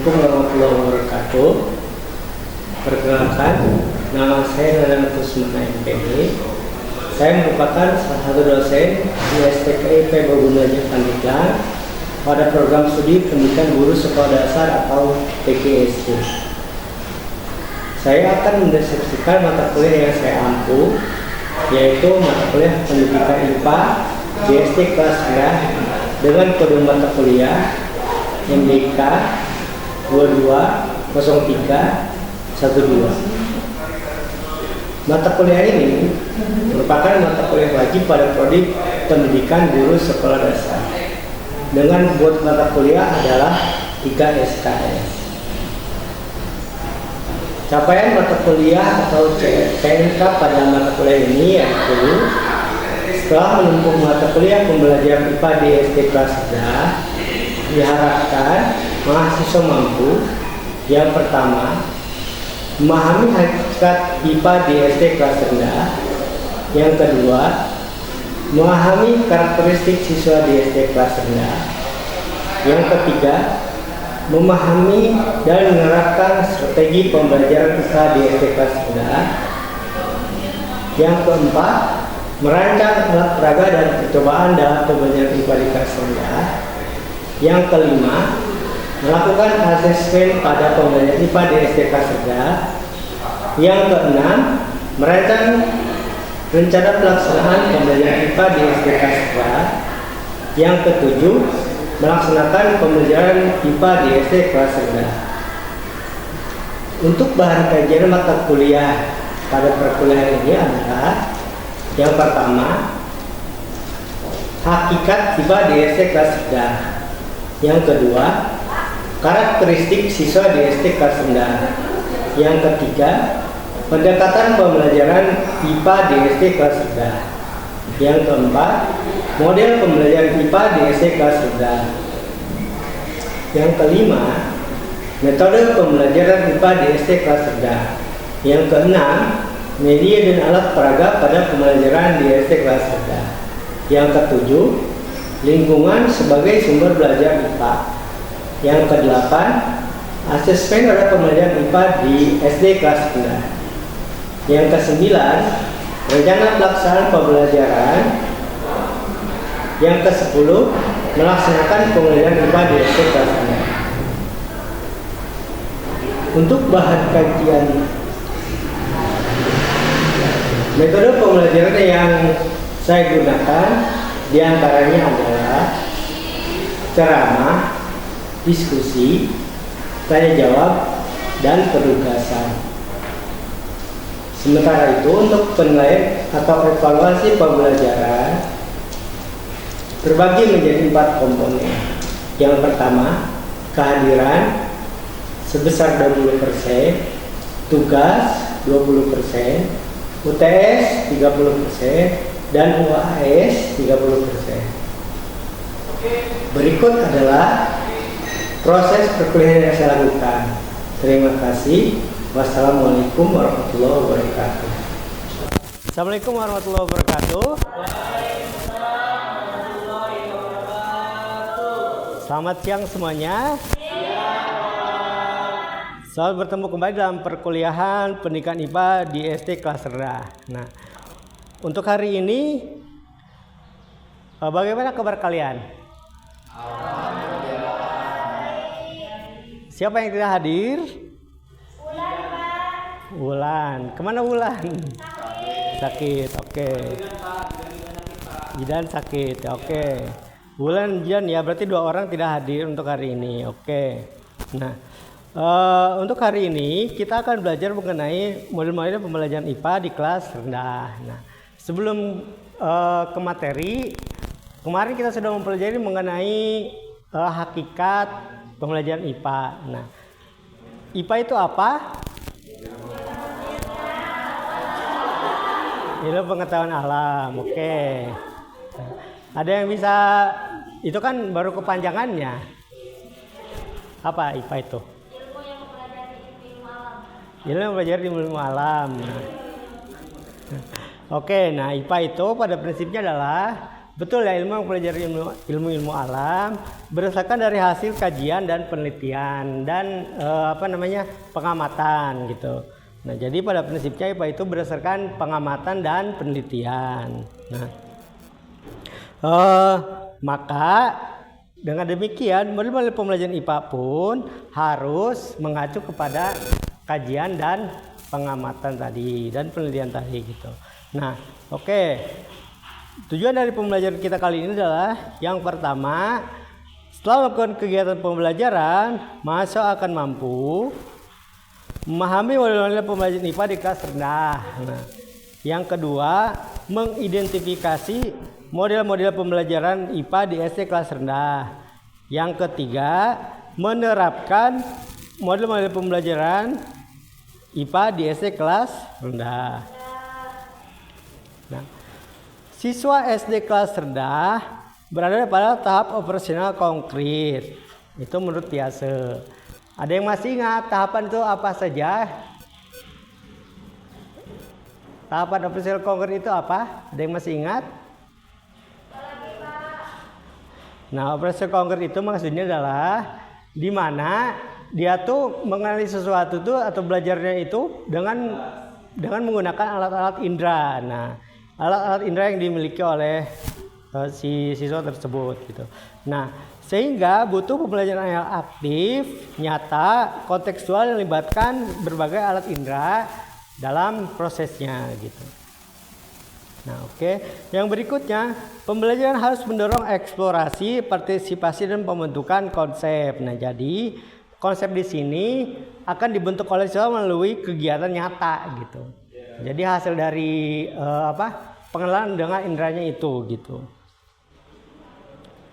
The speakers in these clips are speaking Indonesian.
Assalamualaikum warahmatullahi wabarakatuh. Perkenalkan, nama saya Nana Kusmana MPD. Saya merupakan salah satu dosen di STK IP Babunajah Pandeglang pada program studi pendidikan guru sekolah dasar atau PGSD. Saya akan mendeskripsikan mata kuliah yang saya ampu, yaitu mata kuliah pendidikan IPA GSD kelas 9 dengan kode mata kuliah MDK 220312. Mata kuliah ini merupakan mata kuliah wajib pada prodi pendidikan guru sekolah dasar dengan bobot mata kuliah adalah 3 SKS. Capaian mata kuliah atau CPNK pada mata kuliah ini yaitu setelah menempuh mata kuliah pembelajaran IPA di SD kelas 3, diharapkan mahasiswa mampu yang pertama memahami hakikat IPA di SD kelas rendah, yang kedua memahami karakteristik siswa di SD kelas rendah, yang ketiga memahami dan menerapkan strategi pembelajaran IPA di SD kelas rendah, yang keempat merancang alat peraga dan percobaan dalam pembelajaran IPA di kelas rendah, yang kelima melakukan asesmen pada pembelajaran IPA di SD kelas rendah, yang keenam merancang rencana pelaksanaan pembelajaran IPA di SD kelas rendah, yang ketujuh melaksanakan pembelajaran IPA di SD kelas rendah. Untuk bahan kajian mata kuliah pada perkuliahan ini adalah yang pertama hakikat IPA di SD kelas rendah, yang kedua karakteristik siswa di SD kelas rendah, yang ketiga pendekatan pembelajaran IPA di SD kelas rendah, yang keempat model pembelajaran IPA di SD kelas rendah, yang kelima metode pembelajaran IPA di SD kelas rendah, yang keenam media dan alat peraga pada pembelajaran di SD kelas rendah, yang ketujuh lingkungan sebagai sumber belajar IPA, yang kedelapan asesmen pada pembelajaran IPA di SD kelas rendah, yang kesembilan rencana pelaksanaan pembelajaran, yang ke-10 melaksanakan pembelajaran IPA di SD kelas rendah. Untuk bahan kajian metode pembelajaran yang saya gunakan diantaranya adalah ceramah, diskusi, tanya jawab, dan penugasan. Sementara itu untuk penilaian atau evaluasi pembelajaran terbagi menjadi 4 komponen. Yang pertama, kehadiran sebesar 20%, tugas 20%, UTS 30%, dan UAS 30%. Berikut adalah proses perkuliahan yang saya lakukan. Terima kasih. Wassalamualaikum warahmatullahi wabarakatuh. Assalamualaikum warahmatullahi wabarakatuh. Selamat siang semuanya. Selamat bertemu kembali dalam perkuliahan pendidikan IPA di SD kelas rendah. Nah, untuk hari ini bagaimana kabar kalian? Siapa yang tidak hadir? Wulan, Pak. Wulan. Kemana Wulan? Sakit. Oke. Jidan sakit. Oke. Wulan, Jidan ya, berarti 2 orang tidak hadir untuk hari ini. Oke. Nah, untuk hari ini kita akan belajar mengenai model-model pembelajaran IPA di kelas rendah. Nah, sebelum ke materi, kemarin kita sudah mempelajari mengenai hakikat pembelajaran IPA. Nah, IPA itu apa? Ilmu pengetahuan alam. Oke. Ada yang bisa, itu kan baru kepanjangannya. Apa IPA itu? Ilmu yang mempelajari ilmu alam. Oke, nah IPA itu pada prinsipnya adalah Betul ya, ilmu mempelajari ilmu alam berdasarkan dari hasil kajian dan penelitian dan pengamatan gitu. Nah, jadi pada prinsipnya IPA itu berdasarkan pengamatan dan penelitian. Nah, maka dengan demikian model-model pembelajaran IPA pun harus mengacu kepada kajian dan pengamatan tadi dan penelitian tadi gitu. Nah, oke. Tujuan dari pembelajaran kita kali ini adalah yang pertama, setelah melakukan kegiatan pembelajaran, mahasiswa akan mampu memahami model-model pembelajaran IPA di kelas rendah. Nah, yang kedua, mengidentifikasi model-model pembelajaran IPA di SD kelas rendah. Yang ketiga, menerapkan model-model pembelajaran IPA di SD kelas rendah. Nah, siswa SD kelas rendah berada pada tahap operasional konkret. Itu menurut Piase. Ada yang masih ingat tahapan itu apa saja? Tahapan operasional konkret itu apa? Ada yang masih ingat? Nah, operasional konkret itu maksudnya adalah di mana dia tuh mengenali sesuatu tuh atau belajarnya itu dengan menggunakan alat-alat indera. Nah, alat-alat indera yang dimiliki oleh si siswa tersebut gitu. Nah, sehingga butuh pembelajaran yang aktif, nyata, kontekstual yang melibatkan berbagai alat indera dalam prosesnya gitu. Nah, oke. Yang berikutnya, pembelajaran harus mendorong eksplorasi, partisipasi dan pembentukan konsep. Nah, jadi konsep di sini akan dibentuk oleh siswa melalui kegiatan nyata gitu. Jadi hasil dari pengenalan dengan inderanya itu gitu.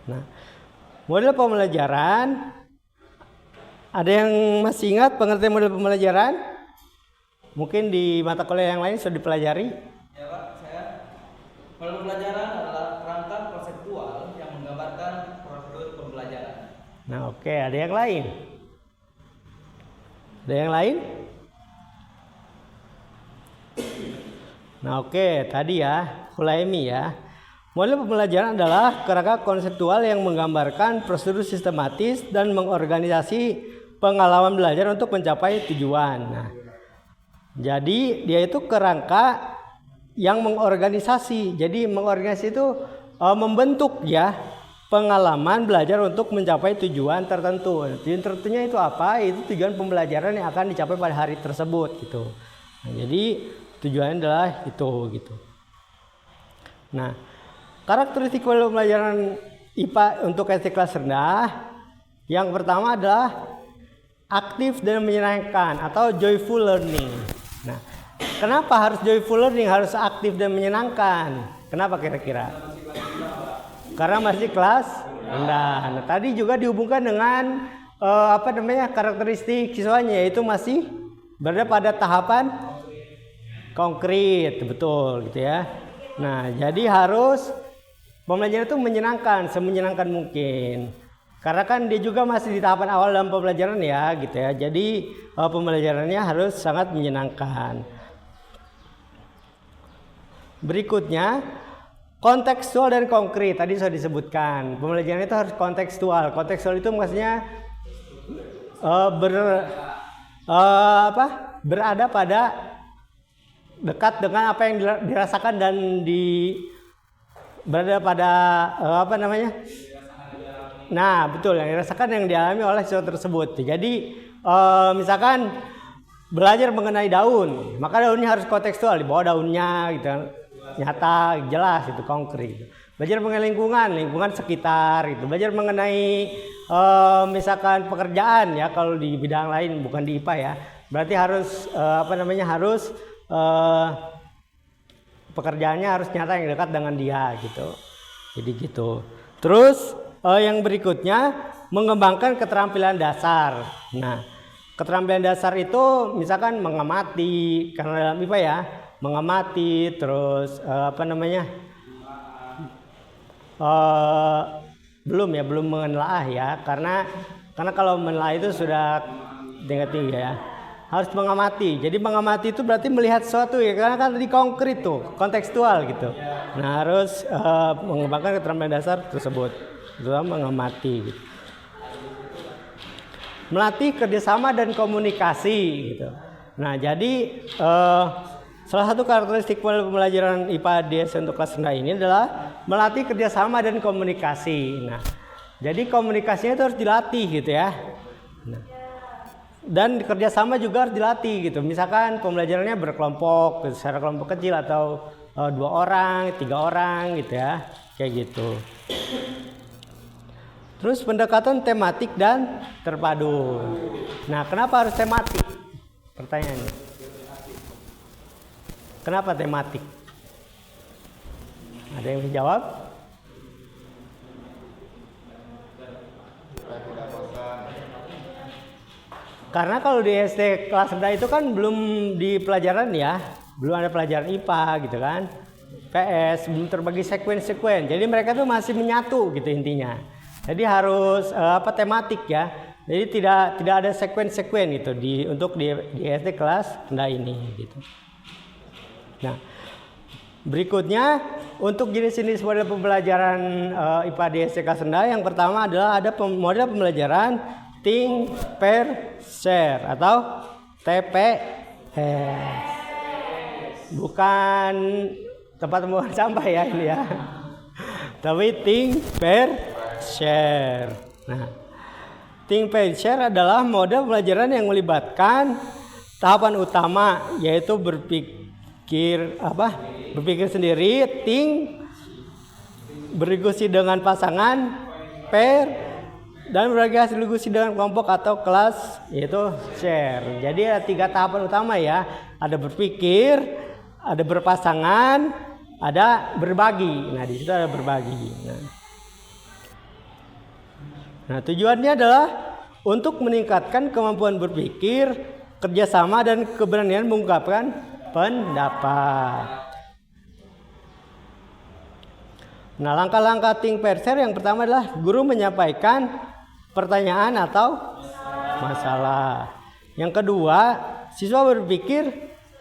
Nah, model pembelajaran, ada yang masih ingat pengertian model pembelajaran? Mungkin di mata kuliah yang lain sudah dipelajari? Ya Pak, saya. Model pembelajaran adalah kerangka konseptual yang menggambarkan prosedur pembelajaran. Nah, oke. Ada yang lain? Ada yang lain? Nah, oke, tadi ya, Hulaimi ya. Model pembelajaran adalah kerangka konseptual yang menggambarkan prosedur sistematis dan mengorganisasi pengalaman belajar untuk mencapai tujuan. Nah, jadi dia itu kerangka yang mengorganisasi. Jadi mengorganisasi itu membentuk ya pengalaman belajar untuk mencapai tujuan tertentu. Tujuan tertentunya itu apa? Itu tujuan pembelajaran yang akan dicapai pada hari tersebut gitu. Nah, jadi tujuannya adalah itu gitu. Nah, karakteristik pembelajaran IPA untuk SD kelas rendah yang pertama adalah aktif dan menyenangkan atau joyful learning. Nah, kenapa harus joyful learning, harus aktif dan menyenangkan? Kenapa kira-kira? Karena masih kelas rendah. Nah, tadi juga dihubungkan dengan karakteristik siswanya, yaitu masih berada pada tahapan konkret, betul gitu ya. Nah, jadi harus pembelajaran itu menyenangkan, semenyenangkan mungkin. Karena kan dia juga masih di tahapan awal dalam pembelajaran ya, gitu ya. Jadi pembelajarannya harus sangat menyenangkan. Berikutnya, kontekstual dan konkret. Tadi sudah disebutkan, pembelajaran itu harus kontekstual. Kontekstual itu maksudnya berada pada dekat dengan apa yang dirasakan dan berada pada Nah, betul, yang dirasakan yang dialami oleh siswa tersebut. Jadi misalkan belajar mengenai daun, maka daunnya harus kontekstual, di bawah daunnya gitu, nyata, jelas, itu konkret. Belajar mengenai lingkungan sekitar, itu. Belajar mengenai misalkan pekerjaan ya, kalau di bidang lain bukan di IPA ya, berarti harus harus pekerjaannya harus nyata yang dekat dengan dia gitu. Jadi gitu. Terus yang berikutnya mengembangkan keterampilan dasar. Nah, keterampilan dasar itu misalkan mengamati, karena dalam IPA ya, mengamati, terus belum menelaah ya, karena kalau menelaah itu sudah tingkat tinggi ya. harus mengamati. Jadi mengamati itu berarti melihat sesuatu ya, karena kan tadi konkret tuh, kontekstual gitu. Nah, harus mengembangkan keterampilan dasar tersebut, dalam mengamati. Gitu. Melatih kerjasama dan komunikasi gitu. Nah, jadi salah satu karakteristik pembelajaran IPA DS untuk kelas rendah ini adalah melatih kerjasama dan komunikasi. Nah, jadi komunikasinya itu harus dilatih gitu ya. Nah, dan kerjasama juga harus dilatih gitu. Misalkan pembelajarannya berkelompok, secara kelompok kecil atau 2 orang, 3 orang gitu ya, kayak gitu. Terus pendekatan tematik dan terpadu. Nah, kenapa harus tematik? Pertanyaannya. Kenapa tematik? Ada yang bisa jawab? Karena kalau di SD kelas rendah itu kan belum di pelajaran ya, belum ada pelajaran IPA gitu kan, PS, belum terbagi sekuen-sekuen. Jadi mereka tuh masih menyatu gitu intinya. Jadi harus tematik ya. Jadi tidak ada sekuen-sekuen gitu untuk di SD kelas rendah ini gitu. Nah, berikutnya untuk jenis-jenis model pembelajaran IPA di SD kelas rendah, yang pertama adalah ada model pembelajaran Think, Pair, Share atau TPS. Bukan tempat pembuangan sampah ya ini ya. Tapi Think, Pair, Share. Nah, Think, Pair, Share adalah model pembelajaran yang melibatkan tahapan utama, yaitu berpikir sendiri, think, berdiskusi dengan pasangan, pair, dan berbagi hasil diskusi dengan kelompok atau kelas, yaitu share. Jadi ada 3 tahapan utama ya. Ada berpikir, ada berpasangan, ada berbagi. Nah, di situ ada berbagi. Nah, tujuannya adalah untuk meningkatkan kemampuan berpikir, kerjasama, dan keberanian mengungkapkan pendapat. Nah, langkah-langkah Think, Pair, Share yang pertama adalah guru menyampaikan pertanyaan atau masalah. Yang kedua, siswa berpikir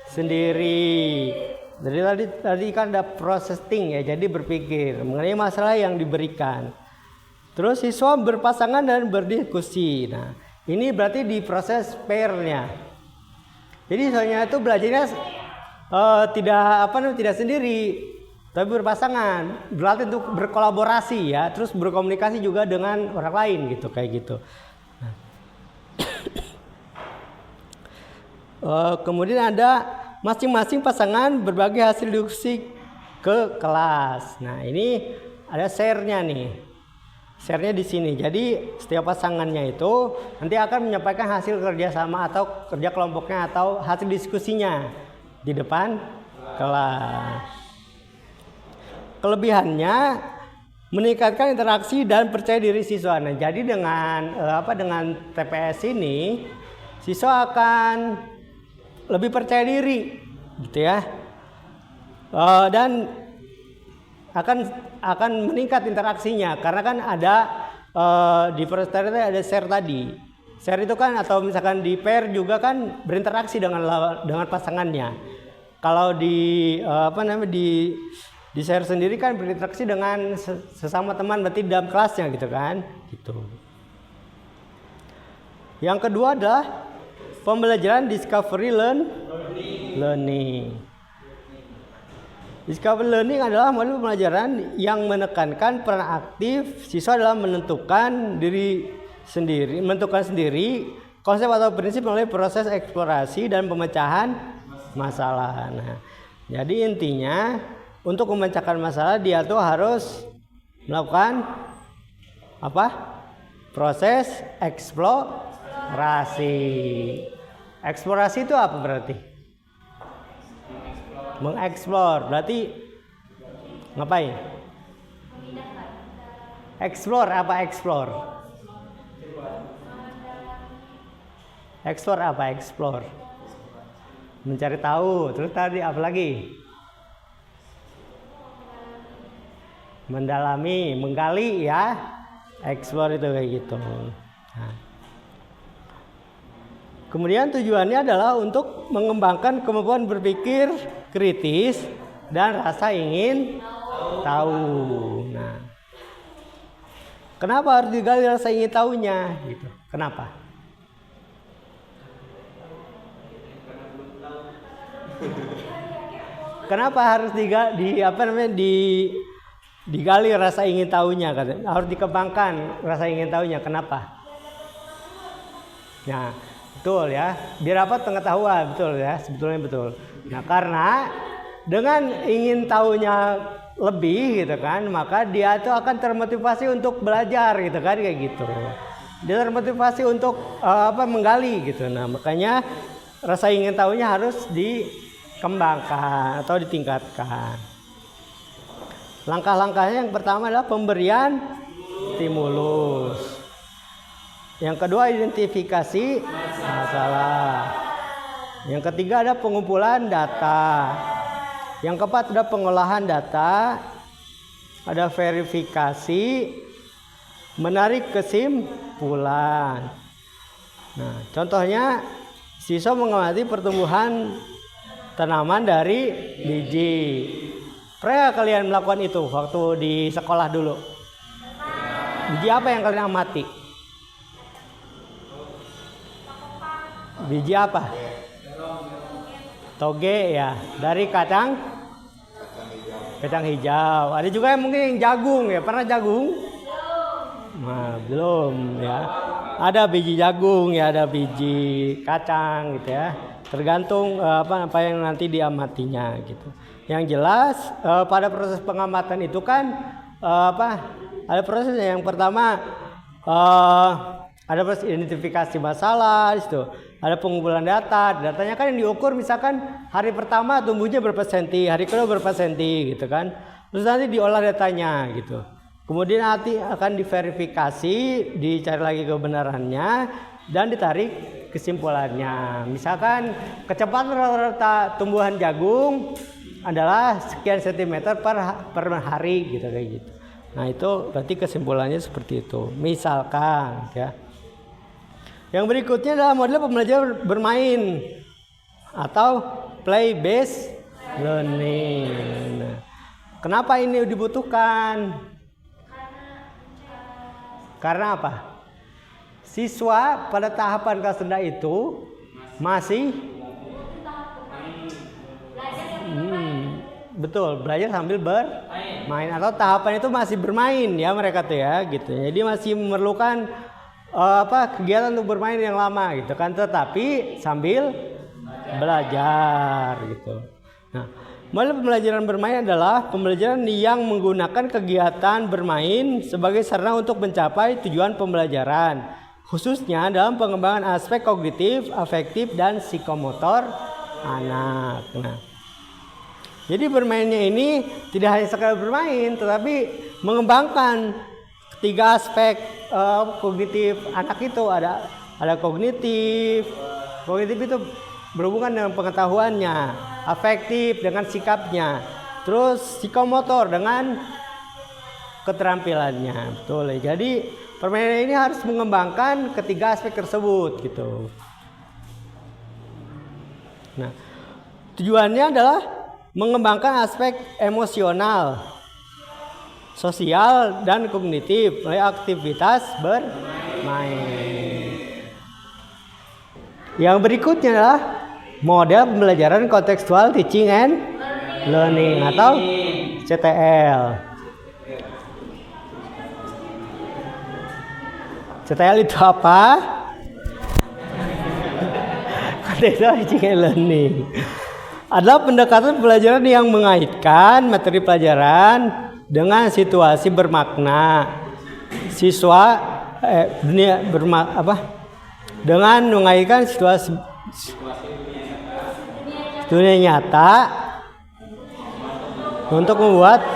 sendiri. Jadi tadi kan ada proses think ya, jadi berpikir mengenai masalah yang diberikan. Terus siswa berpasangan dan berdiskusi. Nah, ini berarti di proses pair-nya. Jadi soalnya itu belajarnya tidak sendiri, tapi berpasangan, berarti untuk berkolaborasi ya, terus berkomunikasi juga dengan orang lain gitu, kayak gitu. Kemudian ada masing-masing pasangan berbagi hasil diskusi ke kelas. Nah, ini ada share-nya nih. Share-nya di sini. Jadi setiap pasangannya itu nanti akan menyampaikan hasil kerjasama atau kerja kelompoknya atau hasil diskusinya di depan kelas. Kelebihannya meningkatkan interaksi dan percaya diri siswa. Nah, jadi dengan TPS ini siswa akan lebih percaya diri gitu ya. Dan akan meningkat interaksinya karena kan ada di first pair ada share tadi. Share itu kan atau misalkan di pair juga kan berinteraksi dengan pasangannya. Kalau di di share sendiri kan berinteraksi dengan sesama teman, berarti dalam kelasnya gitu kan, gitu. Yang kedua adalah pembelajaran discovery learning. Discovery learning adalah model pembelajaran yang menekankan peran aktif siswa dalam menentukan sendiri konsep atau prinsip melalui proses eksplorasi dan pemecahan masalah. Nah, jadi intinya untuk memecahkan masalah dia tuh harus melakukan proses eksplorasi. Eksplorasi itu apa berarti? Mengeksplor berarti ngapain? Explore apa explore? Explore apa explore? Mencari tahu. Terus tadi apa lagi? Mendalami, menggali ya. Explore itu kayak gitu. Nah. Kemudian tujuannya adalah untuk mengembangkan kemampuan berpikir kritis dan rasa ingin tahu. Nah, kenapa harus digali rasa ingin tahunya? Gitu. Kenapa? Kenapa harus digali rasa ingin tahunya? Harus dikembangkan rasa ingin tahunya. Kenapa? Nah, betul ya. Biar apa? Pengetahuan, betul ya. Sebetulnya betul. Nah, karena dengan ingin tahunya lebih gitu kan, maka dia itu akan termotivasi untuk belajar gitu kan, kayak gitu. Dia termotivasi untuk menggali gitu. Nah, makanya rasa ingin tahunya harus dikembangkan atau ditingkatkan. Langkah-langkahnya yang pertama adalah pemberian stimulus. Yang kedua identifikasi masalah. Yang ketiga ada pengumpulan data. Yang keempat ada pengolahan data. Ada verifikasi, menarik kesimpulan. Nah, contohnya siswa mengamati pertumbuhan tanaman dari biji. Pernah kalian melakukan itu waktu di sekolah dulu? Biji apa yang kalian amati? Biji apa? Toge ya, dari kacang hijau. Ada juga yang mungkin yang jagung ya, pernah jagung? Nah, belum ya. Ada biji jagung ya, ada biji kacang gitu ya. Tergantung apa yang nanti diamatinya gitu. Yang jelas pada proses pengamatan itu kan ada prosesnya. Yang pertama ada proses identifikasi masalah di situ. Ada pengumpulan data. Datanya kan yang diukur misalkan hari pertama tumbuhnya berapa senti, hari kedua berapa senti gitu kan. Terus nanti diolah datanya gitu. Kemudian nanti akan diverifikasi, dicari lagi kebenarannya dan ditarik kesimpulannya. Misalkan kecepatan rata-rata tumbuhan jagung adalah sekian sentimeter per hari gitu kayak gitu. Nah, itu berarti kesimpulannya seperti itu. Misalkan ya. Yang berikutnya adalah model pembelajaran bermain atau play based learning. Nah, kenapa ini dibutuhkan? Karena apa? Siswa pada tahapan kelas rendah itu masih betul, belajar sambil bermain atau tahapan itu masih bermain ya mereka tuh ya gitu. Jadi masih memerlukan kegiatan untuk bermain yang lama gitu kan, tetapi sambil belajar gitu. Nah, model pembelajaran bermain adalah pembelajaran yang menggunakan kegiatan bermain sebagai sarana untuk mencapai tujuan pembelajaran, khususnya dalam pengembangan aspek kognitif, afektif, dan psikomotor anak. Nah, jadi bermainnya ini tidak hanya sekadar bermain, tetapi mengembangkan tiga aspek kognitif anak itu. Ada kognitif itu berhubungan dengan pengetahuannya, afektif dengan sikapnya, terus psikomotor dengan keterampilannya. Betul. Jadi permainan ini harus mengembangkan ketiga aspek tersebut gitu. Nah, tujuannya adalah mengembangkan aspek emosional, sosial, dan kognitif melalui aktivitas bermain. Yang berikutnya adalah model pembelajaran kontekstual teaching and learning atau CTL. CTL itu apa? Kontekstual teaching and learning adalah pendekatan pembelajaran yang mengaitkan materi pelajaran dengan situasi bermakna. Siswa dengan mengaitkan situasi dunia nyata untuk membuat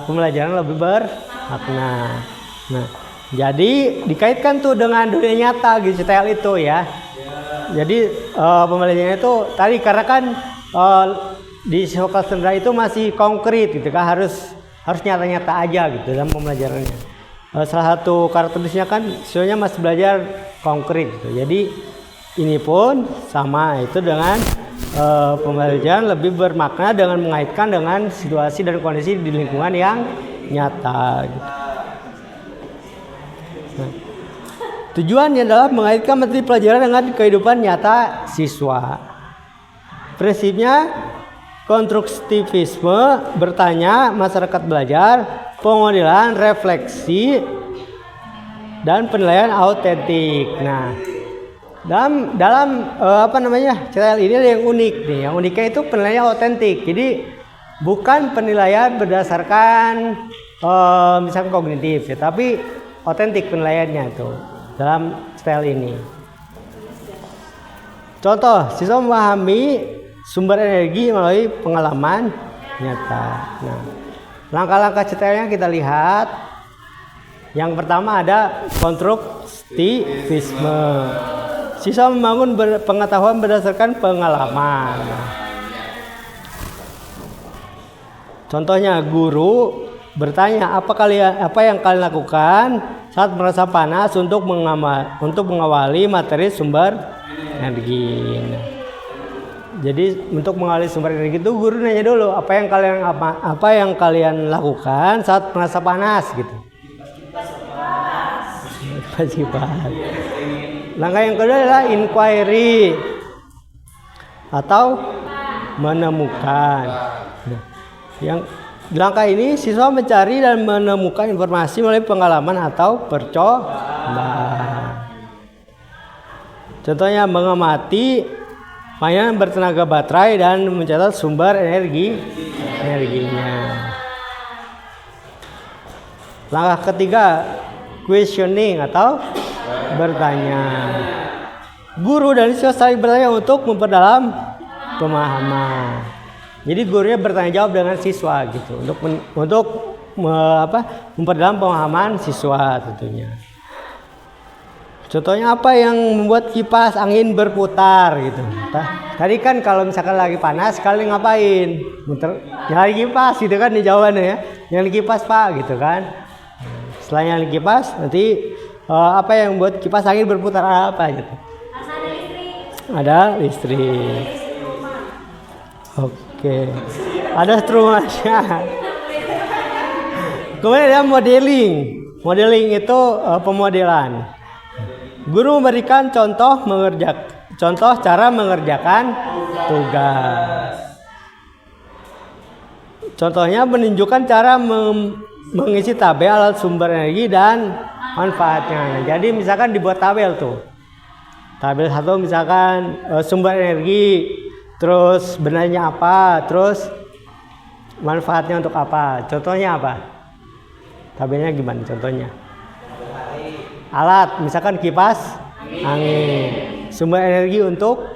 pembelajaran lebih bermakna. Nah, jadi dikaitkan tuh dengan dunia nyata gitu CTL itu ya. Jadi pembelajarannya itu tadi karena kan di kelas rendah itu masih konkret gitu kan, harus nyata-nyata aja gitu dalam pembelajarannya. salah satu karakteristiknya kan siswanya masih belajar konkret gitu. Jadi ini pun sama, itu dengan pembelajaran lebih bermakna dengan mengaitkan dengan situasi dan kondisi di lingkungan yang nyata gitu. Nah, tujuannya adalah mengaitkan materi pelajaran dengan kehidupan nyata siswa. Prinsipnya konstruktivisme, bertanya, masyarakat belajar, pemodelan, refleksi, dan penilaian autentik. Nah, dalam CTL ini ada yang unik nih. Yang uniknya itu penilaian autentik. Jadi bukan penilaian berdasarkan misalkan kognitif ya, tapi autentik penilaiannya tuh dalam CTL ini. Contoh, siswa memahami sumber energi melalui pengalaman nyata. Nah, langkah-langkah CTL-nya kita lihat. Yang pertama ada konstruktivisme. Siswa membangun pengetahuan berdasarkan pengalaman. Contohnya, guru bertanya, apa yang kalian lakukan saat merasa panas untuk mengawali materi sumber energi. Jadi untuk mengawali sumber energi itu guru nanya dulu apa yang kalian lakukan saat merasa panas gitu. Kipas. Langkah yang kedua adalah inquiry atau menemukan. Nah, langkah ini siswa mencari dan menemukan informasi melalui pengalaman atau percobaan. Contohnya mengamati mainan bertenaga baterai dan mencatat sumber energinya. Langkah ketiga questioning atau bertanya. Guru dan siswa saling bertanya untuk memperdalam pemahaman. Jadi gurunya bertanya jawab dengan siswa gitu untuk memperdalam pemahaman siswa tentunya. Contohnya apa yang membuat kipas angin berputar gitu. Tadi kan kalau misalkan lagi panas kalian ngapain? Nyalain kipas gitu kan di jawabannya ya. Nyalain kipas Pak gitu kan. Setelah nyalain kipas nanti apa yang membuat kipas angin berputar apa gitu? Ada listrik. Oke. Ada strumanya. Kemudian ada modeling. Modeling itu pemodelan. Guru memberikan contoh cara mengerjakan tugas. Contohnya menunjukkan cara mengisi tabel alat sumber energi dan manfaatnya. Jadi misalkan dibuat tabel tuh. Tabel satu misalkan sumber energi, terus benarnya apa, terus manfaatnya untuk apa. Contohnya apa? Tabelnya gimana contohnya? Alat, misalkan kipas angin. Sumber energi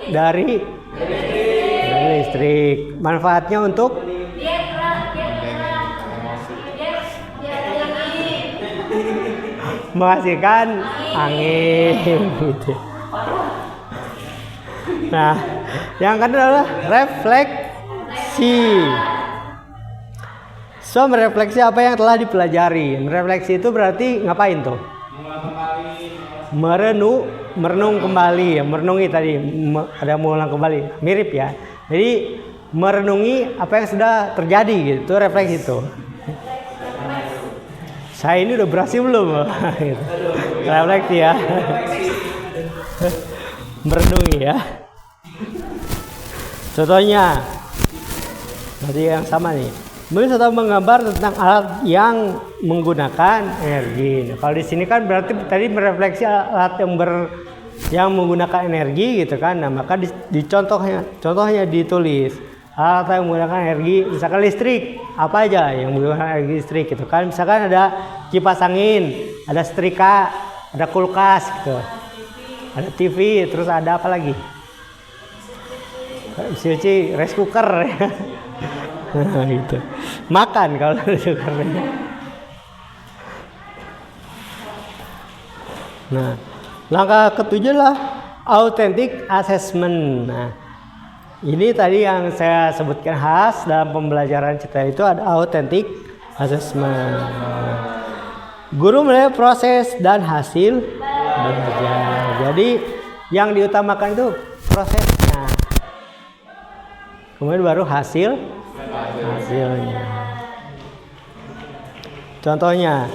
dari listrik. Manfaatnya untuk menghasilkan angin gitu. Nah, yang kedua adalah refleksi. So, merefleksi apa yang telah dipelajari. Merefleksi itu berarti ngapain tuh? Merenung kembali ya, merenungi tadi ada mengulang kembali, mirip ya. Jadi merenungi apa yang sudah terjadi gitu, refleksi itu. Saya ini udah berhasil belum? Refleksi ya. Merenungi ya. Contohnya tadi yang sama nih, menulis atau menggambar tentang alat yang menggunakan energi. Nah, kalau di sini kan berarti tadi merefleksi alat yang menggunakan energi gitu kan. Nah, maka di contohnya ditulis alat yang menggunakan energi, misalkan listrik, apa aja yang menggunakan energi listrik gitu kan. Misalkan ada kipas angin, ada setrika, ada kulkas gitu. Ada TV, terus ada apa lagi? Cuci rice cooker ya. Nah, gitu. Makan kalau rice cookernya. Nah, langkah ketujuh adalah authentic assessment. Nah, ini tadi yang saya sebutkan khas dalam pembelajaran CTL itu ada authentic assessment. Guru menilai proses dan hasil belajar. Jadi yang diutamakan itu prosesnya. Kemudian baru hasilnya. Contohnya,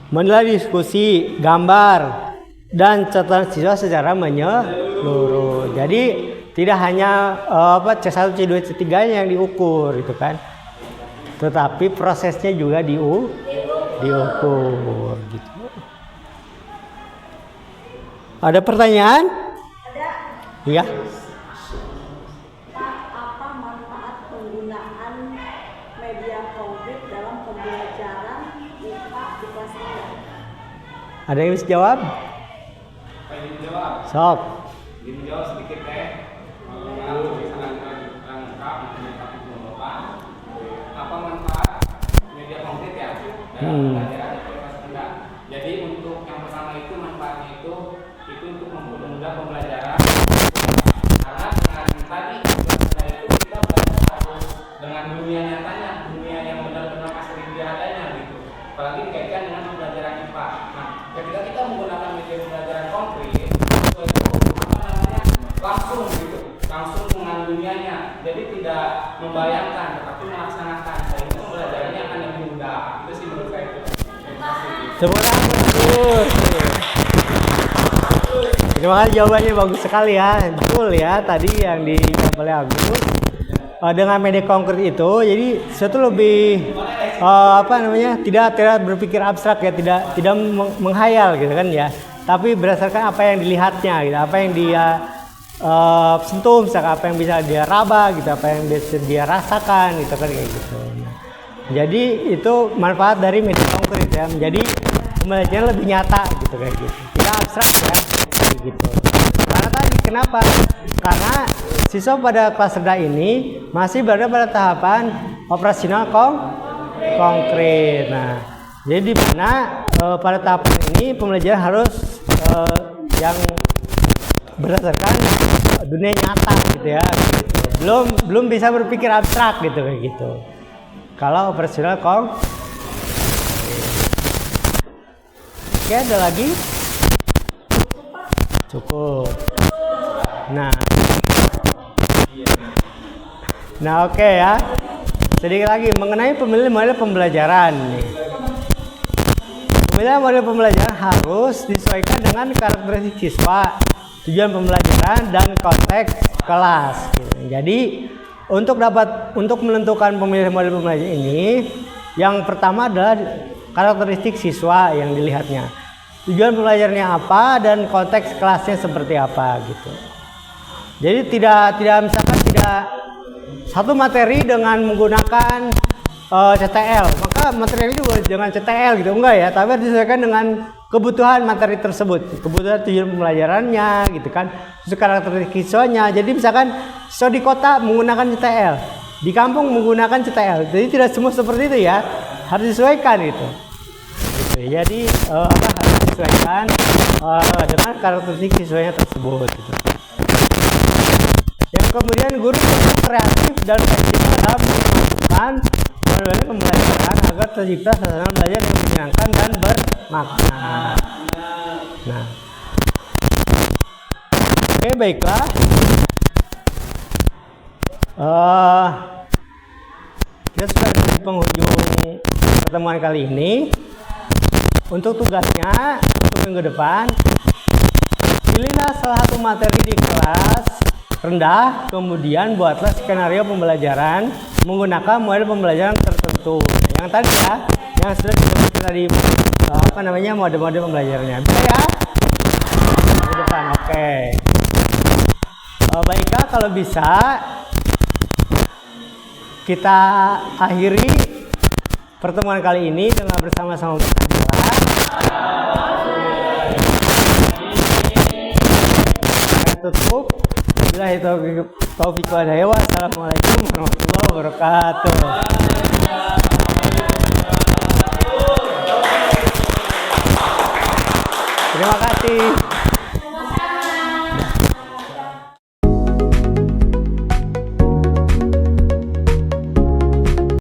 menilai diskusi, gambar, dan catatan siswa secara menyeluruh. Jadi tidak hanya C1, C2, C3 yang diukur itu kan, tetapi prosesnya juga diukur gitu. Ada pertanyaan? Ada. Iya. Pak, apa manfaat penggunaan media konkret dalam pembelajaran IPA di kelas 3? Ada yang bisa jawab? Sok. Ini jawab sedikit kalau misalkan lengkap apa manfaat media konkret ya dalam pelajaran kelas 3. Jadi untuk yang pertama itu manfaatnya itu untuk mempermudah pembelajaran, karena dengan tadi itu kita belajar harus dengan dunia nyatanya, dunia yang benar-benar asli adanya gitu. Apalagi dikaitkan dengan pembelajaran IPA. Nah, ketika kita menggunakan media pembelajaran konkret langsung gitu, langsung dengan dunianya, jadi tidak membayangkan tetapi melaksanakan, sehingga pembelajarannya akan lebih mudah. Itu sih menurut saya itu. Terima kasih. Terima kasih, jawabannya bagus sekali ya. Betul ya tadi yang dijawab oleh Agus. Dengan media konkret itu jadi sesuatu lebih tidak berpikir abstrak ya, tidak menghayal gitu kan ya, tapi berdasarkan apa yang dilihatnya gitu, apa yang dia sentuh, misalkan apa yang bisa dia raba gitu, apa yang bisa dia rasakan gitu kan kayak gitu. Nah, jadi itu manfaat dari media konkret ya, menjadi pembelajaran lebih nyata gitu kayak gitu, tidak abstrak ya kayak gitu. Karena tadi kenapa? Karena siswa pada kelas rendah ini masih berada pada tahapan operasional konkret. Nah, jadi di mana pada tahapan ini pembelajaran harus yang berdasarkan dunia nyata gitu ya. Gitu. Belum bisa berpikir abstrak gitu kayak gitu. Kalau operasional Oke, ada lagi? Cukup. Nah oke ya. Sedikit lagi mengenai pemilihan model pembelajaran nih. Pemilihan model pembelajaran harus disesuaikan dengan karakteristik siswa, tujuan pembelajaran dan konteks kelas. Jadi untuk menentukan pemilihan model pembelajaran ini, yang pertama adalah karakteristik siswa yang dilihatnya, tujuan pembelajarannya apa dan konteks kelasnya seperti apa gitu. Jadi tidak misalkan tidak satu materi dengan menggunakan CTL, maka materi juga dengan CTL gitu, enggak ya, tapi harus disesuaikan dengan kebutuhan materi tersebut, kebutuhan tujuan pembelajarannya gitu kan, terus karakteristik siswanya. Jadi misalkan siswa di kota menggunakan CTL, di kampung menggunakan CTL, jadi tidak semua seperti itu ya, harus disesuaikan gitu. Jadi harus disesuaikan dengan karakteristik siswanya tersebut gitu. Yang kemudian guru kreatif dan fleksibel dalam melakukan model pembelajaran agar tercipta suasana belajar yang menyenangkan dan bermakna. Nah, oke baiklah. Kita sudah di penghujung pertemuan kali ini. Untuk tugasnya untuk minggu depan, pilihlah salah satu materi di kelas rendah, kemudian buatlah skenario pembelajaran menggunakan model pembelajaran tertentu. Yang tadi ya, yang sudah disebutkan tadi model-model pembelajarannya. Bisa ya? Minggu depan, oke. Baiklah, kalau bisa kita akhiri pertemuan kali ini dengan bersama-sama berdoa. Saya tutup. Billahi taufiq wal hidayah. Wassalamualaikum warahmatullahi wabarakatuh. Terima kasih.